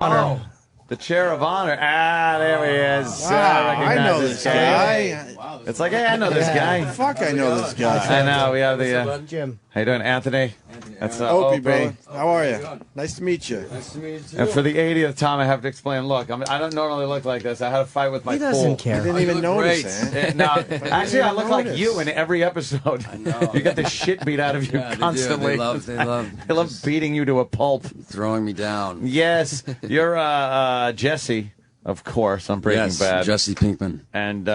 honor. The chair of honor. Ah, there he is. Wow, I know this guy. It's like, hey, I know this guy. Fuck, I know this guy. I know. We have the Jim. How you doing, Anthony? That's Opie, brother. How are you? Nice to meet you. Nice to meet you too. And for the 80th time, I have to explain. Look, I don't normally look like this. I had a fight with my He doesn't care. I didn't even notice it. No, actually, I look like you in every episode. I know. You get the shit beat out of you constantly. They love beating you to a pulp, throwing me down. Yes, you're Jesse, of course, on Breaking Bad. Jesse Pinkman. And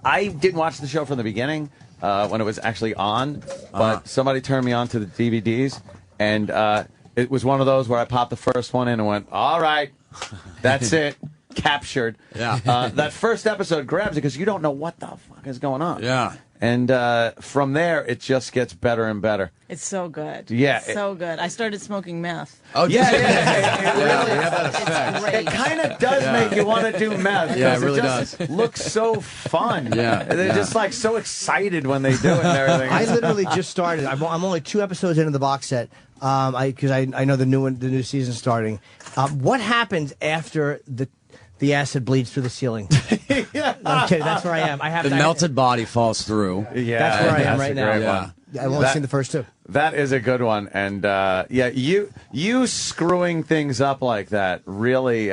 I didn't watch the show from the beginning when it was actually on, but somebody turned me on to the DVDs, and it was one of those where I popped the first one in and went, all right, that's it, captured. Yeah. That first episode grabs it because you don't know what the fuck is going on. Yeah. And from there, it just gets better and better. It's so good. Yeah. It's so good. I started smoking meth. Oh, yeah. We have that effect. It's great. It kind of does make you want to do meth. Yeah, it really just looks so fun. Yeah, They're just like so excited when they do it and everything. I literally just started. I'm only 2 episodes into the box set because I know the new season starting. What happens after the acid bleeds through the ceiling? I'm kidding. That's where I am. I have The melted body falls through. Yeah, That's where I am that's right a now. great Yeah. one. I've only seen the first 2. That is a good one, and you screwing things up like that really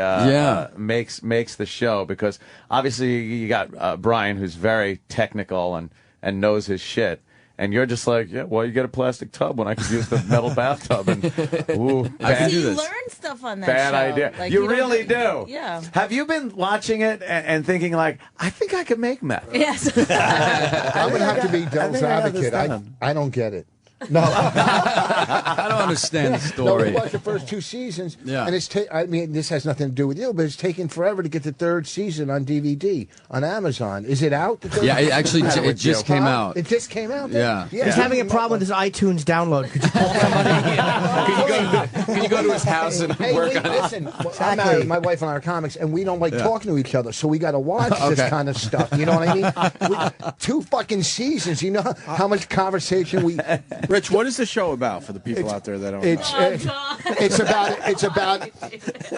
makes the show, because obviously you got Brian, who's very technical and knows his shit. And you're just like, yeah, well, you get a plastic tub when I could use the metal bathtub. And ooh, I can See, do you this. learn stuff on that bad show. idea. Like, you don't really do. Yeah. Have you been watching it and thinking like, I think I could make meth? Yes. I would have to be devil's think I got this advocate. down. I don't get it. No, I don't understand the no. story. We watched the first 2 seasons, Yeah. and I mean, this has nothing to do with you, but it's taken forever to get the 3rd season on DVD on Amazon. Is it out? Yeah, it actually it just came out. It just came out. Yeah. He's having a problem with his iTunes download. Could you call somebody? Can you go to his house and Hey, work on it? listen, I'm married, my wife and I are comics, and we don't like talking to each other, so we got to watch this kind of stuff. You know what I mean? 2 fucking seasons. You know how much conversation we. Rich, what is the show about for the people out there that don't know? It's about.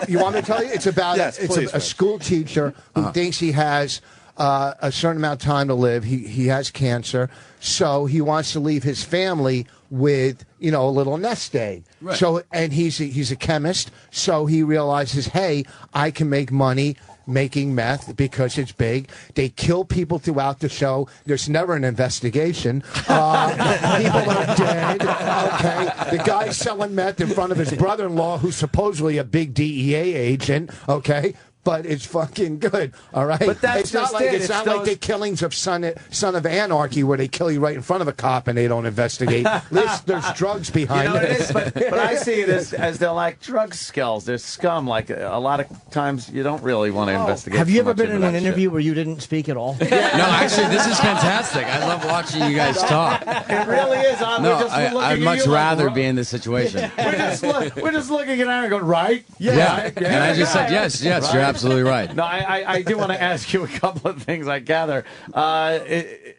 You want me to tell you? It's about. Yes, it's please, a school teacher who thinks he has a certain amount of time to live. He has cancer, so he wants to leave his family with a little nest egg. Right. So and he's a chemist, so he realizes, hey, I can make money making meth because it's big. They kill people throughout the show. There's never an investigation. People are dead. Okay, the guy's selling meth in front of his brother-in-law, who's supposedly a big DEA agent. Okay. But it's fucking good, all right? But that's it's not just like it. it's It's not those- like the killings of Son of Anarchy, where they kill you right in front of a cop and they don't investigate. There's drugs behind It it. is, but I see it as they're like drug skulls. They're scum. Like a lot of times, you don't really want to investigate. Have you too ever much been into in that an shit. interview where you didn't speak at all? No, actually, this is fantastic. I love watching you guys talk. It really is. No, we're just looking I'd at much you like, rather right. be in this situation. We're just looking at Aaron and going, right? Yeah. And I just said, yes, you're absolutely right. No, I do want to ask you a couple of things. I gather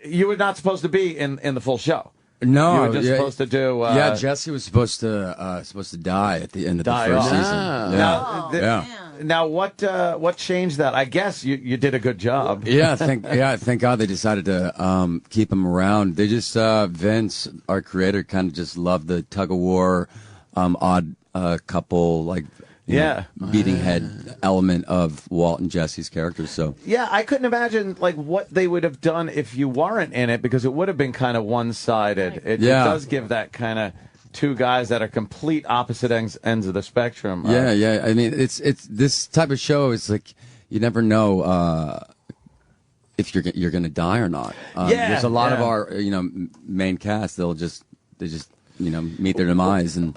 you were not supposed to be in the full show. No, You were just supposed to do. Jesse was supposed to die at the end of the Die first off. season. Now, Yeah. now, what changed that? I guess you did a good job. Thank God they decided to keep him around. They just Vince, our creator, kind of just loved the tug of war, odd couple, like beating head element of Walt and Jesse's characters. So Yeah, I couldn't imagine like what they would have done if you weren't in it, because it would have been kind of one-sided. It does give that kind of 2 guys that are complete opposite ends of the spectrum. yeah. I mean, it's this type of show is like you never know if you're going to die or not. There's a lot of our main cast. They just meet their demise and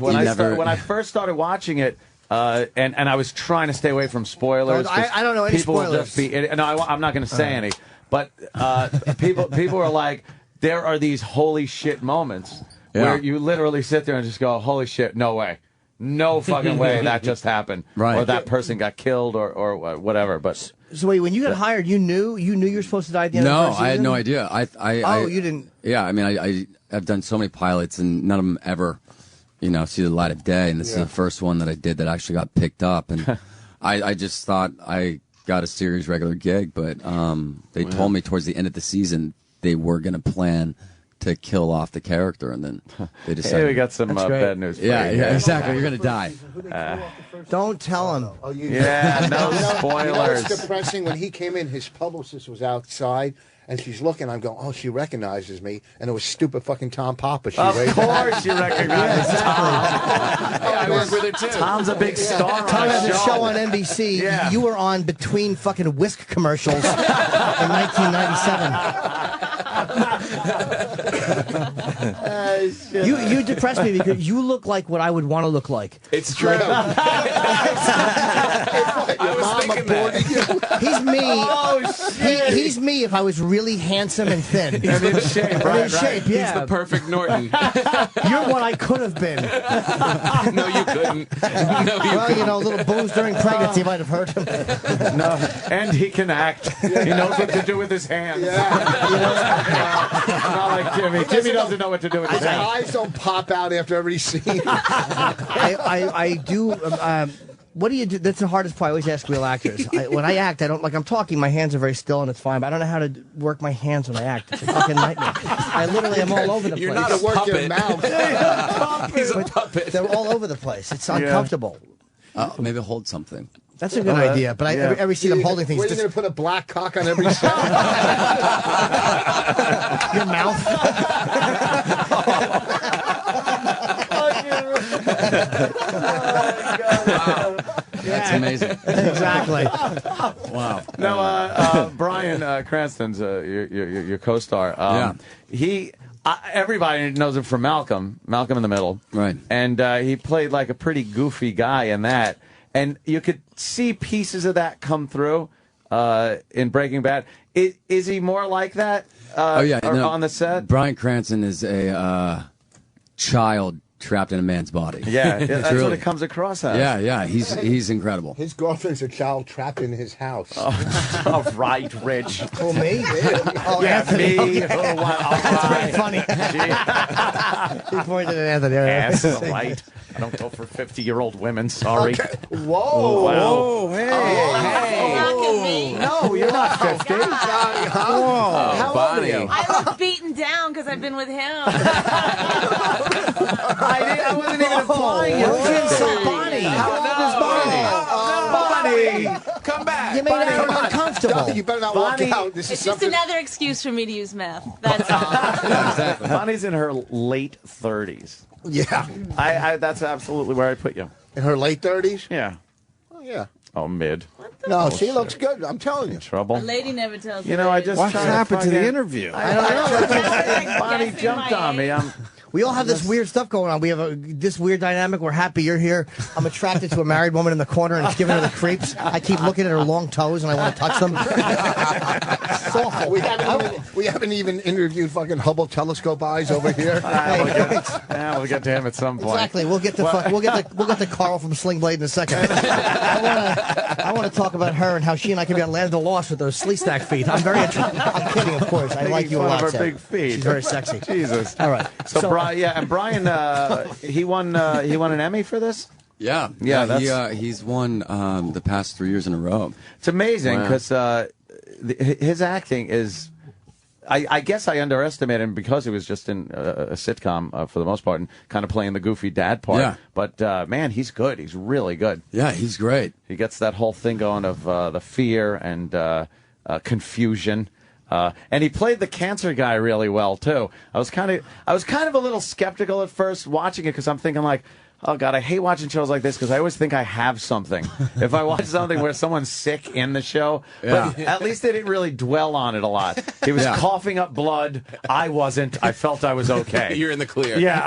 when I first started watching it. And I was trying to stay away from spoilers. I don't know any people will spoilers. Just be, no, I'm not going to say any. But people are like, there are these holy shit moments where you literally sit there and just go, holy shit, no way. No fucking way that just happened. Right. Or that person got killed or whatever. But So wait, when you got hired, you knew you were supposed to die at the end of the no, first I had season? no idea. You didn't. Yeah, I mean, I've done so many pilots and none of them ever see the light of day. And this is the first one that I did that actually got picked up. And I just thought I got a series regular gig, but they told me towards the end of the season they were going to plan to kill off the character, and then they decided. Hey, we got some bad news for you. Yeah, exactly. You're going to die. Don't tell him. Oh, no spoilers. You know what's depressing? When he came in, his publicist was outside, and she's looking. I'm going, oh, she recognizes me, and it was stupid fucking Tom Papa. Of course you recognize Tom. I work with her too. Tom's a big star. Tom has a show on NBC. Yeah. You were on between fucking whisk commercials in 1997. You depress me because you look like what I would want to look like. It's true. I was thinking that. He's me. Oh, shit. He's me if I was really handsome and thin. And in shape, right? In shape, yeah. He's the perfect Norton. You're what I could have been. No, you couldn't. No, you Well, couldn't. a little booze during pregnancy might have hurt him. No, and he can act. He knows what to do with his hands. Not like Jimmy. Jimmy doesn't know what to do with his His hands. eyes don't pop out after every scene. I do. What do you do? That's the hardest part. I always ask real actors. When I act, I don't I'm talking. My hands are very still, and it's fine. But I don't know how to work my hands when I act. It's a fucking nightmare. I literally am all over the You're place. not a Work your puppet. mouth. He's a puppet. They're all over the place. It's uncomfortable. Maybe hold something. That's a good idea. But every scene I'm holding things. Where are you going to put a black cock on every set? Your mouth. That's amazing. Exactly. Wow. No, Bryan Cranston's your co-star. Everybody knows him from Malcolm in the Middle. Right. And he played like a pretty goofy guy in that. And you could see pieces of that come through in Breaking Bad. Is he more like that on the set? Bryan Cranston is a child trapped in a man's body. Yeah, that's Truly. what it comes across as. Yeah, he's incredible. His girlfriend's a child trapped in his house. Oh, right, Rich. Who, me? Oh, Yeah, Anthony. me. Okay. Oh, wow. That's very funny. He pointed at Anthony. Yes, right. I don't go for 50-year-old women. Sorry. Okay. Whoa. Wow. Hey. No, you're not 50. How old are Bonnie. you? I look beaten down because I've been with him. I wasn't even implying it. Bonnie. How old is Bonnie? Bonnie, come back. You made him uncomfortable. You better not Bonnie- walk out. This is It's just something. another excuse for me to use meth. That's all. Bonnie's in her late 30s. Yeah. That's absolutely where I put you. In her late 30s? Yeah. Oh, yeah. Oh, mid. No, she looks good. I'm telling you. Trouble. A lady never tells me. You know, I just What tried happened to the fucking- interview? I don't know. Bonnie Guessing jumped my on me. age. We all have this weird stuff going on. We have this weird dynamic. We're happy you're here. I'm attracted to a married woman in the corner, and it's giving her the creeps. I keep looking at her long toes, and I want to touch them. It's awful. We haven't even interviewed fucking Hubble telescope eyes over here. We'll get to him at some point. Exactly. We'll get to Carl from Sling Blade in a second. I want to talk about her and how she and I can be on Land of the Lost with those slee stack feet. I'm very attracted. I'm kidding, of course. I like you a Fun lot. of her Sam. big feet. She's very sexy. Jesus. All right. So and Bryan, he won an Emmy for this. Yeah, he's won the past 3 years in a row. It's amazing because his acting is. I guess I underestimated him because he was just in a sitcom for the most part and kind of playing the goofy dad part. Yeah. But man, he's good. He's really good. Yeah, he's great. He gets that whole thing going of the fear and confusion. And he played the cancer guy really well too. I was kind of a little skeptical at first watching it because I'm thinking like, oh God, I hate watching shows like this because I always think I have something. If I watch something where someone's sick in the show, but at least they didn't really dwell on it a lot. He was coughing up blood. I wasn't. I felt I was okay. You're in the clear. Yeah,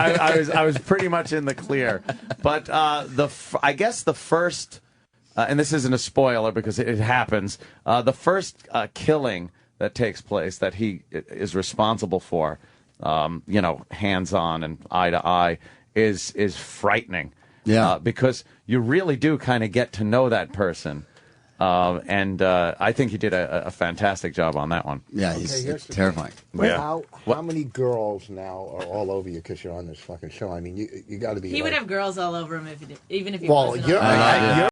I was pretty much in the clear. But I guess the first, and this isn't a spoiler because it happens. The first killing that takes place that he is responsible for, hands on and eye to eye, is frightening. Yeah. Because you really do kind of get to know that person. And I think you did a fantastic job on that one. Yeah, Okay, he's here's the terrifying. How many girls now are all over you because you're on this fucking show? I mean, you got to be. He would like- have girls all over him even if he Well, wasn't. you're, on it. you're